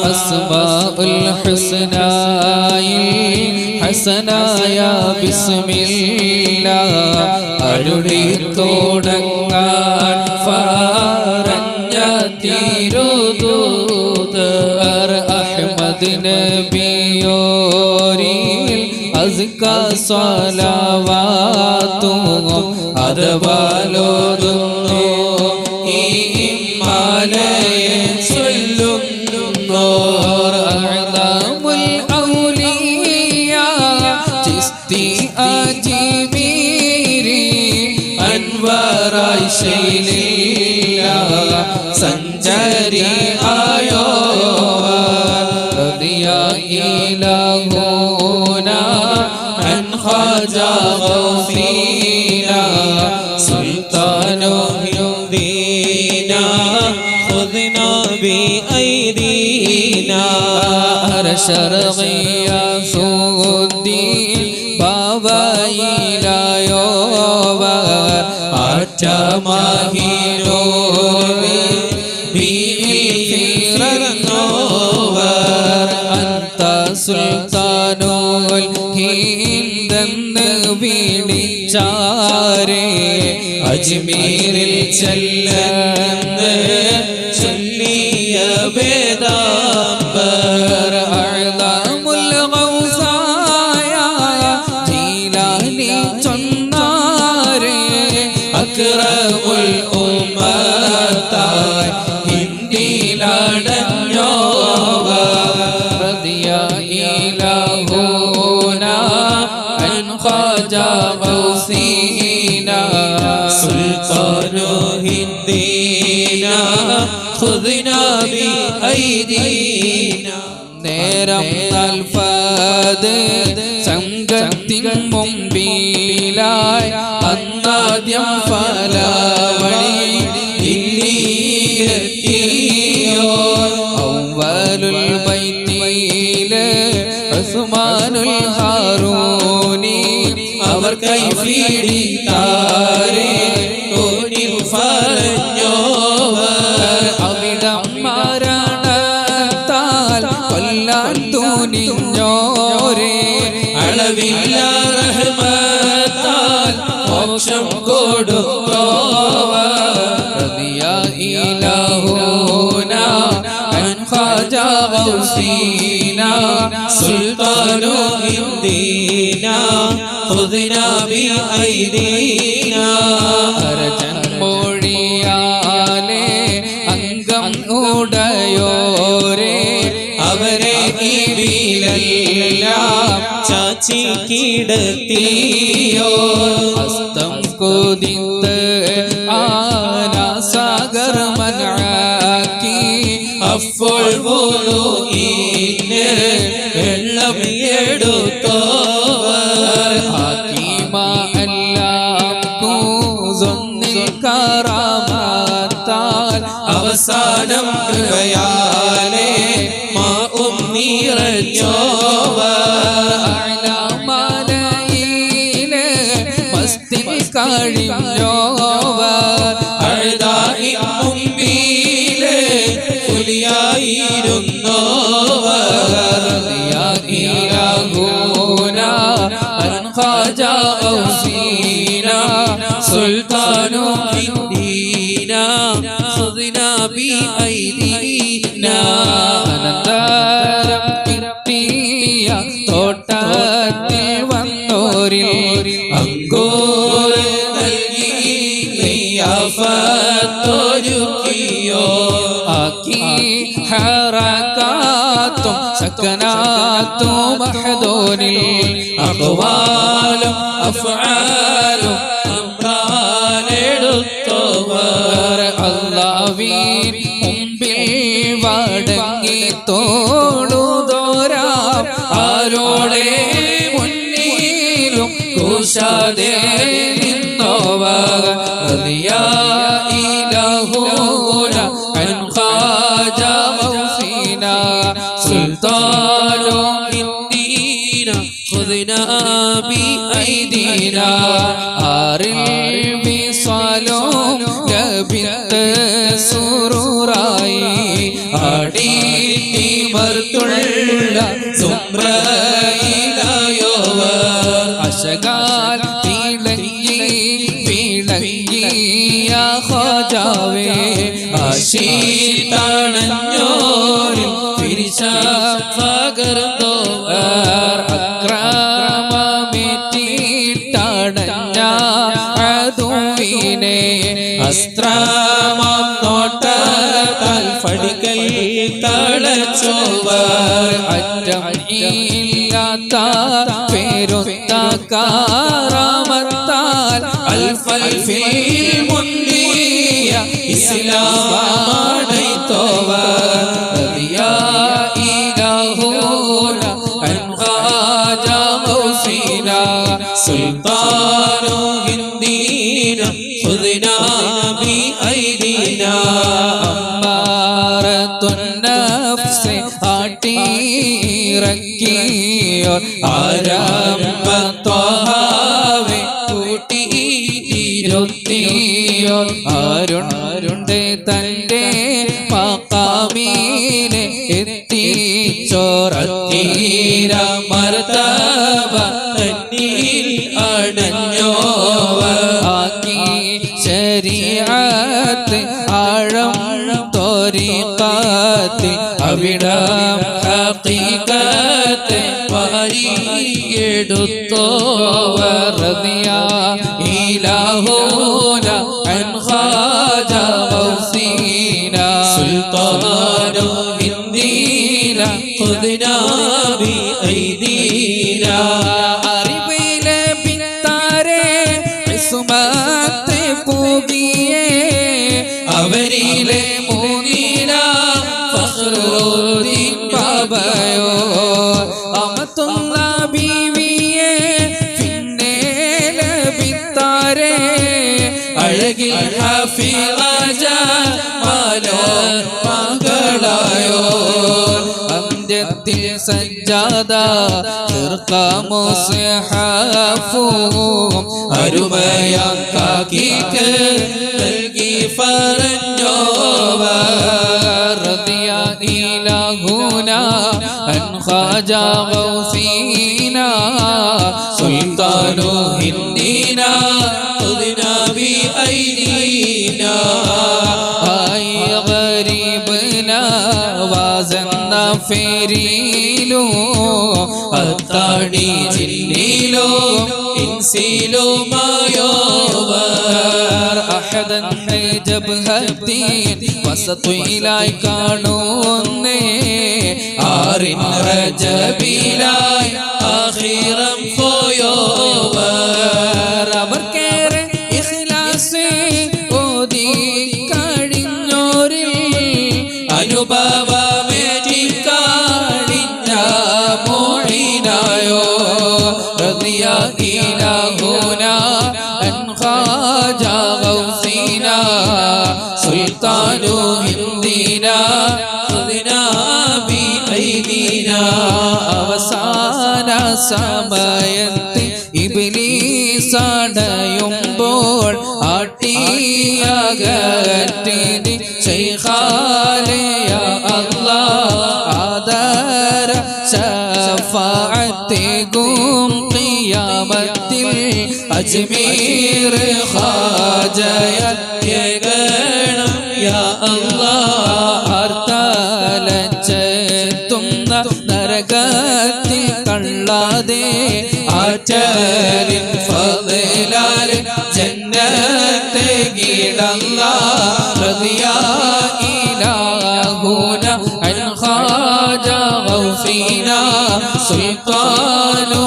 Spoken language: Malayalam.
أسماء الحسنى حسنى يا بسم الله أرولي തുടങ്ങാൻ പറഞ്ഞ തിരുദൂതർ അഹ്മദ് നബിയോരിൽ അസ്കാ സ്വലവാത്തും അതവാലോതുന്നു ഈ മാലയെ ചൊല്ലുന്നു അഅ്ദമുൽ ഔലിയ ചിസ്തി അജ്മീരി അൻവറായി ശൈലില്ല സഞ്ചരി ആയോ റദിയ ഇലാഹുന അൻ ഖാജാ ഗൗസീന സുൽത്താനു യുദീന ഖുദ്നാ ബിഐദീന അർശർഗിയ സുദ്ദീൻ ബാവയിലായോവർ ആറ്റമാഹിരോവി ബിഇൽഫിറന്നോവർ അന്ത സുൽത്താനുൽ ഹിന്ദെന്ന് വിളിച്ചാരേ അജ്മീരിൽ ചെല്ലെന്ന് ചൊല്ലിയ വേദാംബർ അഅ്ദമുൽ ഗൗസായ ജീലാനി ചൊന്നാരേ അക്രമുൽ ഉമ്മത്തായി ഹിന്ദിയിലടഞ്ഞോവർ റദിയ ഇലാഹുന അൻ ഖാജാ ഗൗസീന സുൽത്താനു ഹിന്ദീന ഖുദ്നാ ബിഐദീന നേരം നൽഫദ് സംഘത്തിൻ മുമ്പിലായി അന്നാദ്യം ഫലവഴി ഇല്ലിയെത്തിയോ അവ്വലുൽ ബൈത്തിലെ ഉസ്മാനുൽ ഹാറൂനി അവർ കൈഫിടിത്താരേ തോനിൽ ഫറഞ്ഞോവർ അവിടം മരണത്താൽ കൊല്ലാൻ തുനിഞ്ഞോരേ അളവില്ല റഹ്മത്താൽ മോക്ഷം കൊടുത്തോവർ റദിയ ഇലാഹുന അൻ ഖാജാ ഗൗസീന സുൽത്താനു ഹിന്ദീന ഖുദ്നാ ബിഐദീന അർജൻ മൊഴിയാലേ അംഗം ഉടയോരേ അവരെ ഇതിലെല്ലാം ചാച്ചി കിടത്തിയോ ഹസ്തം കൊതിത്ത് ആനാസാഗർ മനാക്കി അപ്പോൾ വുളൂഇന് വെള്ളം എടുത്തോവർ ഹകീമ എല്ലാം കൂസൊന്നിൽ കറാമത്താൽ അവസാനം കൃപയാലേ മാഉം നിറഞ്ഞോവർ അഅ്ലാമലയിലെ മസ്തിൽ കഴിഞ്ഞോവർ അഅ്ദാഇ മുമ്പിലെ പുലിയായിരുന്നോവർ റദിയ ഇലാഹുന അൻ ഖാജാ ഗൗസീന സുൽത്താനു ഹിന്ദീന ഖുദ്നാ ബിഐദീന അനന്തരം കിട്ടിയ തോട്ടത്തിൽ വന്നോരിൽ അങ്കോർ നൽകി ലിയാഫത്തൊരുക്കിയോ ആക്കി ഹറകാത്തും സക്കനാത്തും മഹദൂനിൽ അഖ്വാലും അഫ്ആലും അംറാലെടുത്തോവർ അല്ലാഹുവിൻ മുമ്പിൽ വടങ്ങി തോളുതോരാം ആരോടെ മുന്നിലും കൂശാതെ നിന്നോവർ റദിയ ഇലാഹുന അൻ ഖാജാ ഗൗസീന സുൽത്താനു ഹിന്ദീന ഖുദ്നാ ബിഐദീന ആറിൽ വിസ്വാലും ലഭിത്ത സുറൂറായി ആടി മർത്തുള്ള സുംബ്രയിലായോവർ അശകാൽ പീളങ്ങിയ ഖജാവേ ആശീതണഞ്ഞോരിൽ പിരിച്ച പകർന്നോവർ അക്രമമേറ്റിട്ടടഞ്ഞ അതുവിനെ അസ്ത്രമാം നോട്ടത്താൽ ഫടികൽ തളച്ചോവർ അറ്റം ഇല്ലാത്ത പേരൊത്ത കാറാമത്താൽ അൽഫൽഫിൽ മുന്നിയ ഇസ്ലാമാണൈത്തോവർ റളിയാ ഇലാഹൂന അൻ ഖാജ ഗൗസീന സുൽത്താനു ഹിന്ദീന ഖുദ്നാ ബി ഐദീനാ അമ്മാറത്തുൻ നഫ്സ് ആട്ടിറക്കിയോ ആരംഭത്വഹാവെ കൂട്ടിയിരുത്തിയോ അരുണ്ട് തൻ്റെ മഖാമിനെ എത്തിച്ചോറത്തീര മർതബ തന്നിൽ അടഞ്ഞോവർ ആക്കി ശരീഅത്ത് ആഴം ത്വരീഖത്തിൽ അവിടം ഹഖീഖത്ത് വാരിയെടുത്തോവർ റളിയാ ഇലാഹൂന അൻ ഖാജ ഗൗസീന സുൽത്താനു ഹിന്ദീന ഖുദ്നാ ബി ഐദീന അറിവിലെ പിത്താരെ ഇസ്മത്ത് പൂകിയേ അവരിലെ മൂന്നില ഫഖ്റുദ്ദീൻ ബാബയോ അമത്തുള്ള ബീവിയെ പിന്നെ ലഭിത്താരെ അഴകിൽ ഹഫീള മാലോ മകളായോ അന്ത്യത്തിൽ സജ്ജാദ മുസ്ഹഫും അരുമയാം കാക്കിക്ക് നൽകി ഫറഞ്ഞോവർ റളിയാ ഇലാഹൂന അൻ ഖാജ ഗൗസീന സുൽത്താനു ഹിന്ദീന ഖുദ്നാ ബി ഐദീന ഐ ഗരീബന വാസന്ന ഫെരീലോ അത്താടി ജില്ലിലോ ഇൻസിലുമായോവർ അഹദൻ ജബ്ഹത്തീൻ വസതുയിലായി കാണുന്നേ ആറിൻ റജബിലായി ആഖിറം പോയോവർ അവർക്കേറെ ഇഖ്ലാസ് ഓതി കഴിഞ്ഞോരിൽ അനുഭവമേറ്റി കാണിഞ്ഞ മോഹിനായോ റളിയാ ഇലാഹൂന അൻ ഖാജ ഗൗസീന സുൽത്താനു ഹിന്ദീന ഖുദ്നാ ബി ഐദീന അവസാന സമയത്ത് ഇബ്ലീസ് അടയുമ്പോൾ ആട്ടിയകറ്റി ശൈഖാലേ യാ അല്ലാഹ് ആദര ശഫാഅത്തികും ഖിയാമത്തിൽ അജ്മീർ ഖാജയത്യേകണം യാ അല്ലാഹ് ആർത്തലച്ചെത്തുന്ന നരകത്തിൽ തള്ളാതെ ആറ്റലിൻ ഫളലാൽ ജന്നത്തെ ഗീടല്ലാഹ് റളിയാ ഇലാഹൂന അൻ ഖാജ ഗൗസീന സുൽത്താനു